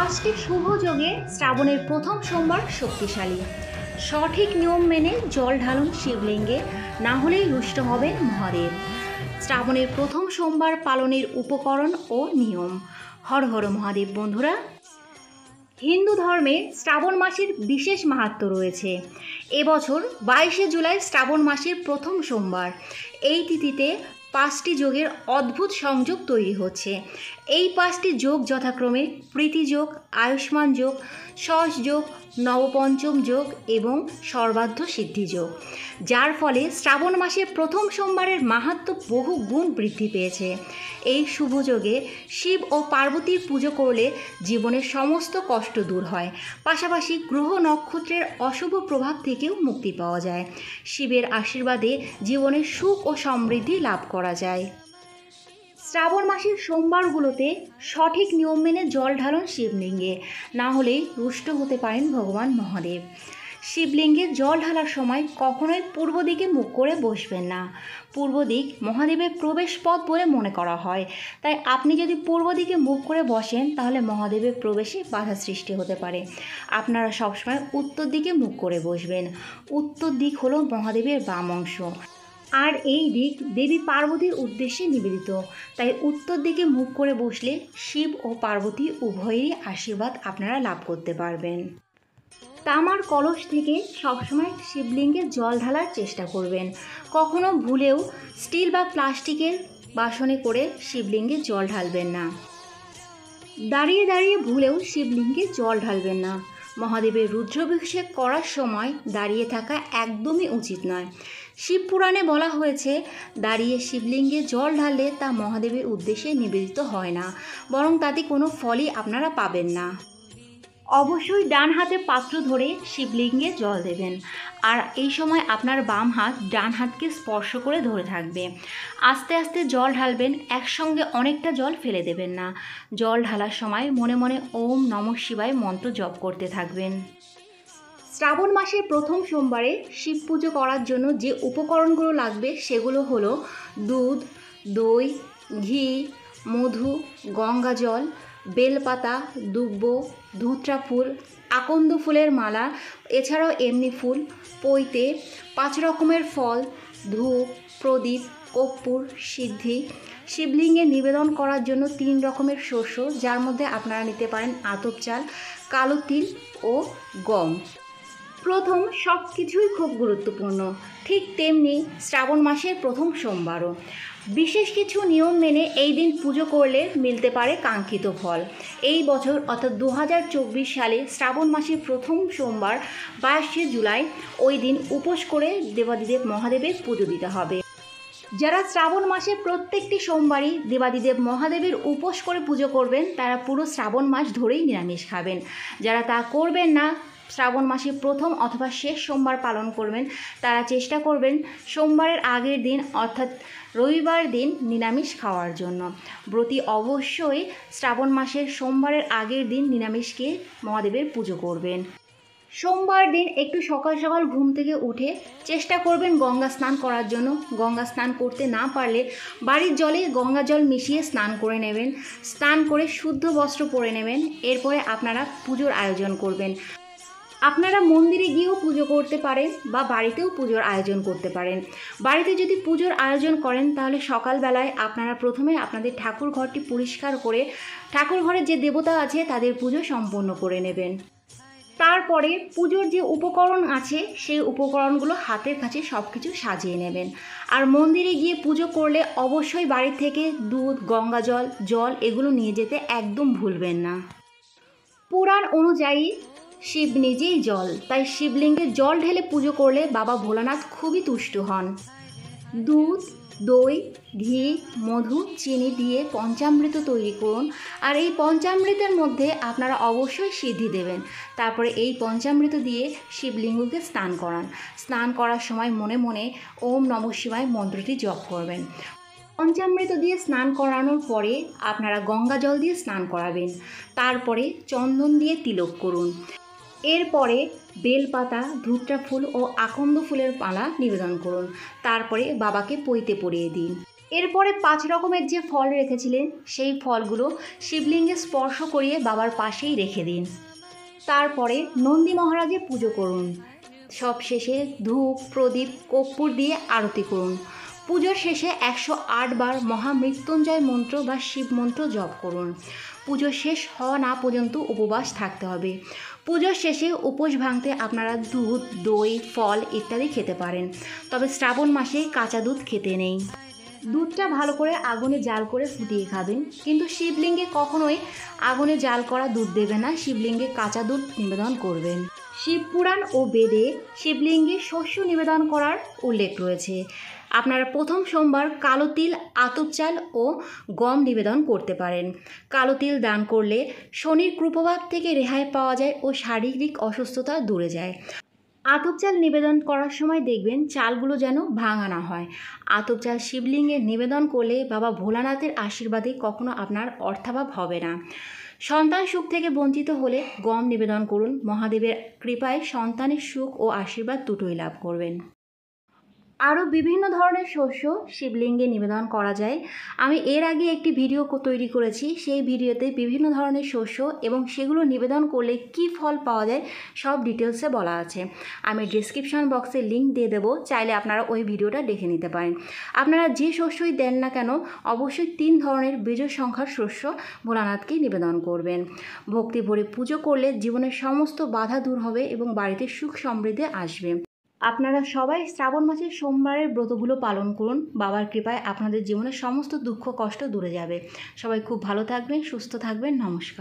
পাঁচটি শুভ যোগে শ্রাবণের প্রথম সোমবার শক্তিশালী। সঠিক নিয়ম মেনে জল ঢালুন শিবলিঙ্গে, না হলেই রুষ্ট হবেন মহাদেব। শ্রাবণের প্রথম সোমবার পালনের উপকরণ ও নিয়ম। হর হর মহাদেব। বন্ধুরা, হিন্দু ধর্মে শ্রাবণ মাসের বিশেষ মাহাত্ম্য রয়েছে। এবছর 22শে জুলাই শ্রাবণ মাসের প্রথম সোমবার। এই তিথিতে পাঁচটি যোগের অদ্ভুত সংযোগ তৈরি হচ্ছে। এই পাঁচটি যোগ যথাক্রমে প্রীতি যোগ, আয়ুষ্মান যোগ, শশ যোগ, নবপঞ্চম যোগ এবং সর্বার্থ সিদ্ধি যোগ, যার ফলে শ্রাবণ মাসের প্রথম সোমবারের মাহাত্ম্য বহু গুণ বৃদ্ধি পেয়েছে। এই শুভ যোগে শিব ও পার্বতীর পুজো করলে জীবনের সমস্ত কষ্ট দূর হয়, পাশাপাশি গ্রহ নক্ষত্রের অশুভ প্রভাব থেকেও মুক্তি পাওয়া যায়। শিবের আশীর্বাদে জীবনের সুখ ও সমৃদ্ধি লাভ করা যায়। শ্রাবণ মাসের সোমবারগুলোতে সঠিক নিয়ম মেনে জল ঢালুন শিবলিঙ্গে, না হলে রুষ্ট হতে পারেন ভগবান মহাদেব। শিবলিঙ্গে জল ঢালার সময় কখনোই পূর্ব দিকে মুখ করে বসবেন না। পূর্ব দিক মহাদেবের প্রবেশ পথ বলে মনে করা হয়, তাই আপনি যদি পূর্ব দিকে মুখ করে বসেন তাহলে মহাদেবের প্রবেশে বাধা সৃষ্টি হতে পারে। আপনারা সবসময় উত্তর দিকে মুখ করে বসবেন। উত্তর দিক হলো মহাদেবের বাম অংশ, আর এই দিক দেবী পার্বতীর উদ্দেশ্যে নিবেদিত, তাই উত্তর দিকে মুখ করে বসলে শিব ও পার্বতী উভয়েরই আশীর্বাদ আপনারা লাভ করতে পারবেন। তামার কলস থেকে সবসময় শিবলিঙ্গে জল ঢালার চেষ্টা করবেন। কখনো ভুলেও স্টিল বা প্লাস্টিকের বাসনে করে শিবলিঙ্গে জল ঢালবেন না। দাঁড়িয়ে দাঁড়িয়ে ভুলেও শিবলিঙ্গে জল ঢালবেন না। মহাদেবের রুদ্রাভিষেক করার সময় দাঁড়িয়ে থাকা একদমই উচিত নয়। শিবপুরাণে বলা হয়েছে, দাঁড়িয়ে শিবলিঙ্গে জল ঢাললে তা মহাদেবের উদ্দেশ্যে নিবেদিত হয় না, বরং তাতে কোনো ফলই আপনারা পাবেন না। অবশ্যই ডান হাতে পাত্র ধরে শিবলিঙ্গে জল দেবেন, আর এই সময় আপনার বাম হাত ডান হাতকে স্পর্শ করে ধরে থাকবে। আস্তে আস্তে জল ঢালবেন, একসঙ্গে অনেকটা জল ফেলে দেবেন না। জল ঢালার সময় মনে মনে ওম নমঃ শিবায় মন্ত্র জপ করতে থাকবেন। শ্রাবণ মাসের প্রথম সোমবারে শিব পুজো করার জন্য যে উপকরণগুলো লাগবে সেগুলো হলো দুধ, দই, ঘি, মধু, গঙ্গা জল, বেলপাতা, দুব্ব, ধুত্রা ফুল, আকন্দ ফুলের মালা, এছাড়াও এমনি ফুল, পৈতে, 5 রকমের ফল, ধূপ, প্রদীপ, কর্পূর, সিদ্ধি। শিবলিঙ্গে নিবেদন করার জন্য 3 রকমের শস্য, যার মধ্যে আপনারা নিতে পারেন আতপ চাল, কালো তিল ও গম। প্রথম সব কিছুই খুব গুরুত্বপূর্ণ, ঠিক তেমনি শ্রাবণ মাসের প্রথম সোমবারও। বিশেষ কিছু নিয়ম মেনে এই দিন পুজো করলে মিলতে পারে কাঙ্ক্ষিত ফল। এই বছর অর্থাৎ 2024 সালে শ্রাবণ মাসের প্রথম সোমবার 22শে জুলাই, ওই দিন উপোস করে দেবাদিদেব মহাদেবের পুজো দিতে হবে। যারা শ্রাবণ মাসে প্রত্যেকটি সোমবারই দেবাদিদেব মহাদেবের উপোস করে পুজো করবেন তারা পুরো শ্রাবণ মাস ধরেই নিরামিষ খাবেন। যারা তা করবেন না, শ্রাবণ মাসে প্রথম অথবা শেষ সোমবার পালন করবেন, তারা চেষ্টা করবেন সোমবারের আগের দিন অর্থাৎ রবিবার দিন নিরামিষ খাওয়ার জন্য। ব্রতী অবশ্যই শ্রাবণ মাসের সোমবারের আগের দিন নিরামিষ খেয়ে মহাদেবের পুজো করবেন। সোমবার দিন একটু সকাল সকাল ঘুম থেকে উঠে চেষ্টা করবেন গঙ্গা স্নান করার জন্য। গঙ্গা স্নান করতে না পারলে বাড়ির জলে গঙ্গা জল মিশিয়ে স্নান করে নেবেন। স্নান করে শুদ্ধ বস্ত্র পরে নেবেন। এরপরে আপনারা পুজোর আয়োজন করবেন। আপনারা মন্দিরে গিয়েও পুজো করতে পারেন বা বাড়িতেও পুজোর আয়োজন করতে পারেন। বাড়িতে যদি পুজোর আয়োজন করেন তাহলে সকালবেলায় আপনারা প্রথমে আপনাদের ঠাকুর ঘরটি পরিষ্কার করে ঠাকুর ঘরে যে দেবতা আছে তাদের পুজো সম্পন্ন করে নেবেন। তারপরে পুজোর যে উপকরণ আছে সেই উপকরণগুলো হাতের কাছে সব কিছু সাজিয়ে নেবেন। আর মন্দিরে গিয়ে পুজো করলে অবশ্যই বাড়ি থেকে দুধ, গঙ্গা জল এগুলো নিয়ে যেতে একদম ভুলবেন না। পুরাণ অনুযায়ী শিব নিজেই জল, তাই শিবলিঙ্গে জল ঢেলে পুজো করলে বাবা ভোলানাথ খুবই তুষ্ট হন। দুধ, দই, ঘি, মধু, চিনি দিয়ে পঞ্চামৃত তৈরি করুন, আর এই পঞ্চামৃতের মধ্যে আপনারা অবশ্যই সিদ্ধি দেবেন। তারপরে এই পঞ্চামৃত দিয়ে শিবলিঙ্গকে স্নান করান। স্নান করার সময় মনে মনে ওম নমঃ শিবায় মন্ত্রটি জপ করবেন। পঞ্চামৃত দিয়ে স্নান করানোর পরে আপনারা গঙ্গা জল দিয়ে স্নান করাবেন। তারপরে চন্দন দিয়ে তিলক করুন। এরপরে বেলপাতা, ধুত্রা ফুল ও আকন্দ ফুলের মালা নিবেদন করুন। তারপরে বাবাকে পৈতে পরিয়ে দিন। এরপরে 5 রকমের যে ফল রেখেছিলেন সেই ফলগুলো শিবলিঙ্গে স্পর্শ করিয়ে বাবার পাশেই রেখে দিন। তারপরে নন্দী মহারাজের পুজো করুন। সব শেষে ধূপ, প্রদীপ, কর্পূর দিয়ে আরতি করুন। পুজোর শেষে 108 বার মহামৃত্যুঞ্জয় মন্ত্র বা শিব মন্ত্র জপ করুন। পুজো শেষ হওয়া না পর্যন্ত উপবাস থাকতে হবে। পুজোর শেষে উপোস ভাঙতে আপনারা দুধ, দই, ফল ইত্যাদি খেতে পারেন, তবে শ্রাবণ মাসে কাঁচা দুধ খেতে নেই। দুধটা ভালো করে আগুনে জাল করে ফুটিয়ে খাবেন, কিন্তু শিবলিঙ্গে কখনোই আগুনে জাল করা দুধ দেবে না, শিবলিঙ্গে কাঁচা দুধ নিবেদন করবেন। শিবপুরাণ ও বেদে শিবলিঙ্গে শস্য নিবেদন করার উল্লেখ রয়েছে। আপনারা প্রথম সোমবার কালো তিল, আতপ চাল ও গম নিবেদন করতে পারেন। কালো তিল দান করলে শনির কুপ্রভাব থেকে রেহাই পাওয়া যায় ও শারীরিক অসুস্থতা দূরে যায়। আতপ চাল নিবেদন করার সময় দেখবেন চালগুলো যেন ভাঙা না হয়। আতপ চাল শিবলিঙ্গে নিবেদন করলে বাবা ভোলানাথের আশীর্বাদে কখনো আপনার অর্থাভাব হবে না। সন্তান সুখ থেকে বঞ্চিত হলে গম নিবেদন করুন। মহাদেবের কৃপায় সন্তানের সুখ ও আশীর্বাদ দুটোই লাভ করবেন। আরও বিভিন্ন ধরনের শস্য শিবলিঙ্গে নিবেদন করা যায়। আমি এর আগে একটি ভিডিও তৈরি করেছি, সেই ভিডিওতে বিভিন্ন ধরনের শস্য এবং সেগুলো নিবেদন করলে কি ফল পাওয়া যায় সব ডিটেলসে বলা আছে। আমি ডিসক্রিপশন বক্সে লিঙ্ক দিয়ে দেবো, চাইলে আপনারা ওই ভিডিওটা দেখে নিতে পারেন। আপনারা যে শস্যই দেন না কেন অবশ্যই 3 ধরনের বিজয় সংখ্যার শস্য ভোলানাথকে নিবেদন করবেন। ভক্তি ভরে পুজো করলে জীবনের সমস্ত বাধা দূর হবে এবং বাড়িতে সুখ সমৃদ্ধি আসবে। আপনারা সবাই শ্রাবণ মাসের সোমবারের ব্রতগুলো পালন করুন। বাবার কৃপায় আপনাদের জীবনের সমস্ত দুঃখ কষ্ট দূরে যাবে। সবাই খুব ভালো থাকবেন, সুস্থ থাকবেন। নমস্কার।